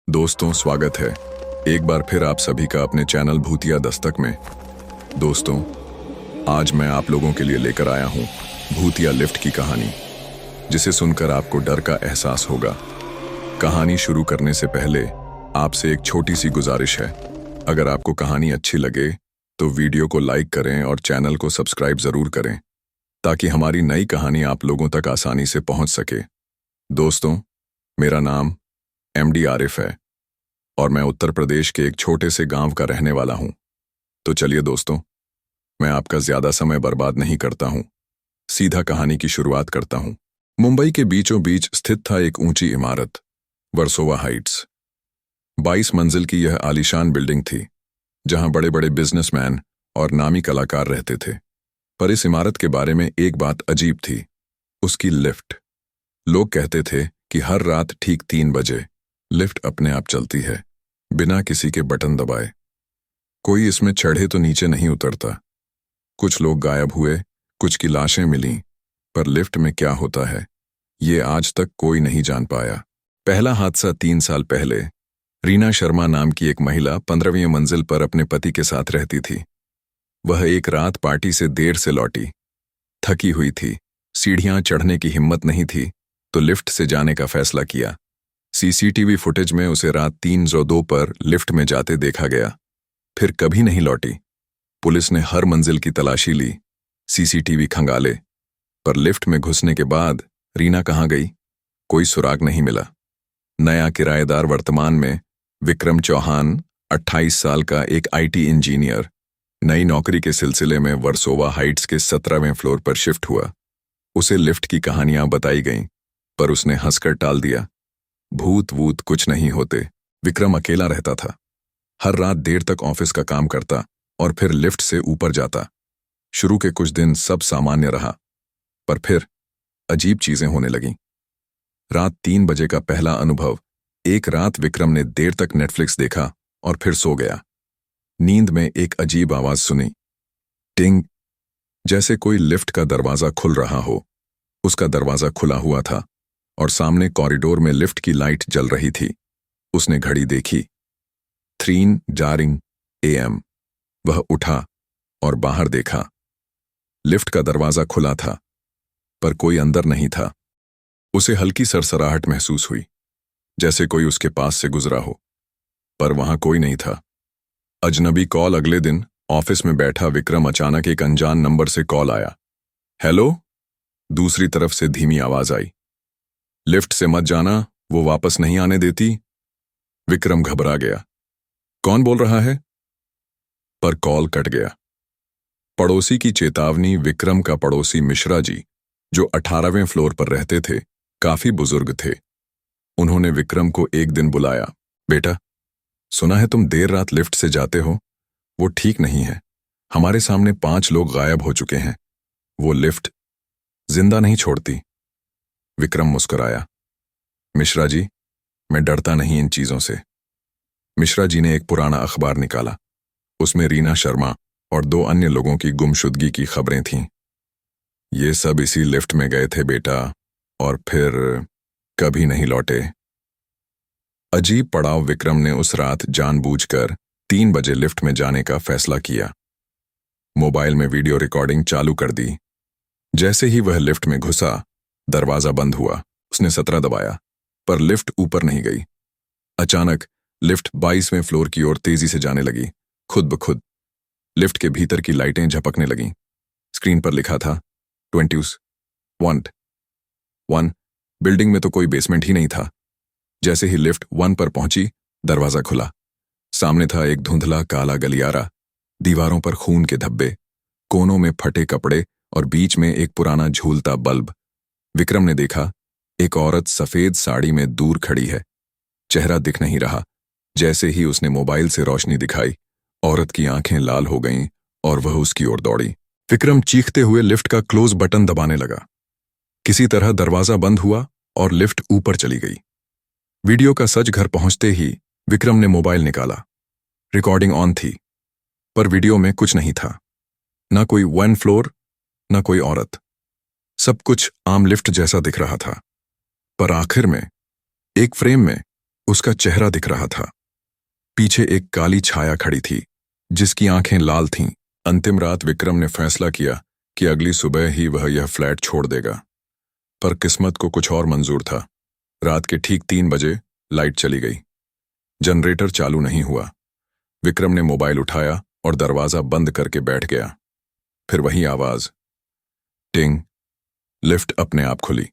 दोस्तों, स्वागत है एक बार फिर आप सभी का अपने चैनल भूतिया दस्तक में। दोस्तों, आज मैं आप लोगों के लिए लेकर आया हूं भूतिया लिफ्ट की कहानी, जिसे सुनकर आपको डर का एहसास होगा। कहानी शुरू करने से पहले आपसे एक छोटी सी गुजारिश है। अगर आपको कहानी अच्छी लगे तो वीडियो को लाइक करें और चैनल को सब्सक्राइब जरूर करें, ताकि हमारी नई कहानी आप लोगों तक आसानी से पहुंच सके। दोस्तों, मेरा नाम एमडी आरिफ है और मैं उत्तर प्रदेश के एक छोटे से गांव का रहने वाला हूं। तो चलिए दोस्तों, मैं आपका ज्यादा समय बर्बाद नहीं करता हूं, सीधा कहानी की शुरुआत करता हूं। मुंबई के बीचों बीच स्थित था एक ऊंची इमारत, वर्सोवा हाइट्स। 22 मंजिल की यह आलीशान बिल्डिंग थी, जहां बड़े बड़े बिजनेसमैन और नामी कलाकार रहते थे। पर इस इमारत के बारे में एक बात अजीब थी, उसकी लिफ्ट। लोग कहते थे कि हर रात ठीक 3 बजे लिफ्ट अपने आप चलती है, बिना किसी के बटन दबाए। कोई इसमें चढ़े तो नीचे नहीं उतरता। कुछ लोग गायब हुए, कुछ की लाशें मिलीं, पर लिफ्ट में क्या होता है, ये आज तक कोई नहीं जान पाया। पहला हादसा 3 साल पहले। रीना शर्मा नाम की एक महिला 15वीं मंजिल पर अपने पति के साथ रहती थी। वह एक रात पार्टी से देर से लौटी, थकी हुई थी, सीढ़ियां चढ़ने की हिम्मत नहीं थी, तो लिफ्ट से जाने का फैसला किया। सीसीटीवी फुटेज में उसे रात 3:02 पर लिफ्ट में जाते देखा गया, फिर कभी नहीं लौटी। पुलिस ने हर मंजिल की तलाशी ली, सीसीटीवी खंगाले, पर लिफ्ट में घुसने के बाद रीना कहाँ गई, कोई सुराग नहीं मिला। नया किराएदार वर्तमान में विक्रम चौहान, 28 साल का एक आईटी इंजीनियर, नई नौकरी के सिलसिले में वर्सोवा हाइट्स के 17वें फ्लोर पर शिफ्ट हुआ। उसे लिफ्ट की कहानियां बताई गईं, पर उसने हंसकर टाल दिया। भूत वूत कुछ नहीं होते। विक्रम अकेला रहता था, हर रात देर तक ऑफिस का काम करता और फिर लिफ्ट से ऊपर जाता। शुरू के कुछ दिन सब सामान्य रहा, पर फिर अजीब चीजें होने लगीं। रात 3 बजे का पहला अनुभव। एक रात विक्रम ने देर तक नेटफ्लिक्स देखा और फिर सो गया। नींद में एक अजीब आवाज सुनी, टिंग, जैसे कोई लिफ्ट का दरवाजा खुल रहा हो। उसका दरवाजा खुला हुआ था और सामने कॉरिडोर में लिफ्ट की लाइट जल रही थी। उसने घड़ी देखी, 3 जारिंग AM। वह उठा और बाहर देखा। लिफ्ट का दरवाजा खुला था, पर कोई अंदर नहीं था। उसे हल्की सरसराहट महसूस हुई, जैसे कोई उसके पास से गुजरा हो, पर वहां कोई नहीं था। अजनबी कॉल। अगले दिन ऑफिस में बैठा विक्रम अचानक एक अनजान नंबर से कॉल आया। हेलो, दूसरी तरफ से धीमी आवाज आई, लिफ्ट से मत जाना, वो वापस नहीं आने देती। विक्रम घबरा गया, कौन बोल रहा है? पर कॉल कट गया। पड़ोसी की चेतावनी। विक्रम का पड़ोसी मिश्रा जी, जो 18वें फ्लोर पर रहते थे, काफी बुजुर्ग थे। उन्होंने विक्रम को एक दिन बुलाया, बेटा, सुना है तुम देर रात लिफ्ट से जाते हो, वो ठीक नहीं है। हमारे सामने 5 लोग गायब हो चुके हैं, वो लिफ्ट जिंदा नहीं छोड़ती। विक्रम मुस्कुराया, मिश्रा जी, मैं डरता नहीं इन चीजों से। मिश्रा जी ने एक पुराना अखबार निकाला। उसमें रीना शर्मा और 2 अन्य लोगों की गुमशुदगी की खबरें थीं। ये सब इसी लिफ्ट में गए थे बेटा, और फिर कभी नहीं लौटे। अजीब पड़ाव। विक्रम ने उस रात जानबूझकर 3 बजे लिफ्ट में जाने का फैसला किया। मोबाइल में वीडियो रिकॉर्डिंग चालू कर दी। जैसे ही वह लिफ्ट में घुसा, दरवाजा बंद हुआ। उसने 17 दबाया, पर लिफ्ट ऊपर नहीं गई। अचानक लिफ्ट 22वें फ्लोर की ओर तेजी से जाने लगी, खुद ब खुद। लिफ्ट के भीतर की लाइटें झपकने लगीं। स्क्रीन पर लिखा था 21। बिल्डिंग में तो कोई बेसमेंट ही नहीं था। जैसे ही लिफ्ट 1 पर पहुंची, दरवाजा खुला। सामने था एक धुंधला काला गलियारा, दीवारों पर खून के धब्बे, कोनों में फटे कपड़े और बीच में एक पुराना झूलता बल्ब। विक्रम ने देखा, एक औरत सफेद साड़ी में दूर खड़ी है। चेहरा दिख नहीं रहा। जैसे ही उसने मोबाइल से रोशनी दिखाई, औरत की आंखें लाल हो गईं और वह उसकी ओर दौड़ी। विक्रम चीखते हुए लिफ्ट का क्लोज बटन दबाने लगा। किसी तरह दरवाजा बंद हुआ और लिफ्ट ऊपर चली गई। वीडियो का सच घर पहुंचते ही विक्रम ने मोबाइल निकाला। रिकॉर्डिंग ऑन थी, पर वीडियो में कुछ नहीं था। ना कोई 1 फ्लोर, ना कोई औरत। सब कुछ आम लिफ्ट जैसा दिख रहा था। पर आखिर में एक फ्रेम में उसका चेहरा दिख रहा था। पीछे एक काली छाया खड़ी थी, जिसकी आंखें लाल थीं। अंतिम रात विक्रम ने फैसला किया कि अगली सुबह ही वह यह फ्लैट छोड़ देगा। पर किस्मत को कुछ और मंजूर था। रात के ठीक 3 बजे लाइट चली गई। जनरेटर चालू नहीं हुआ। विक्रम ने मोबाइल उठाया और दरवाजा बंद करके बैठ गया। फिर वही आवाज, टिंग। लिफ्ट अपने आप खुली।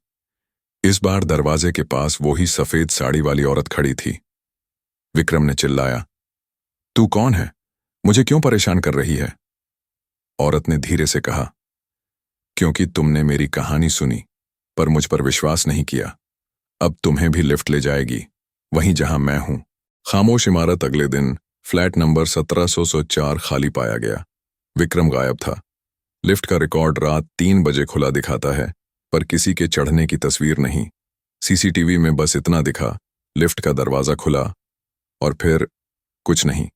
इस बार दरवाजे के पास वो ही सफेद साड़ी वाली औरत खड़ी थी। विक्रम ने चिल्लाया, तू कौन है? मुझे क्यों परेशान कर रही है? औरत ने धीरे से कहा, क्योंकि तुमने मेरी कहानी सुनी पर मुझ पर विश्वास नहीं किया। अब तुम्हें भी लिफ्ट ले जाएगी, वहीं जहां मैं हूं। खामोश इमारत। अगले दिन फ्लैट नंबर 1704 खाली पाया गया। विक्रम गायब था। लिफ्ट का रिकॉर्ड रात 3 बजे खुला दिखाता है, पर किसी के चढ़ने की तस्वीर नहीं। सीसीटीवी में बस इतना दिखा, लिफ्ट का दरवाजा खुला और फिर कुछ नहीं।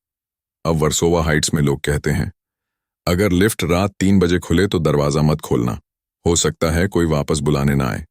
अब वर्सोवा हाइट्स में लोग कहते हैं, अगर लिफ्ट रात 3 बजे खुले तो दरवाजा मत खोलना, हो सकता है कोई वापस बुलाने ना आए।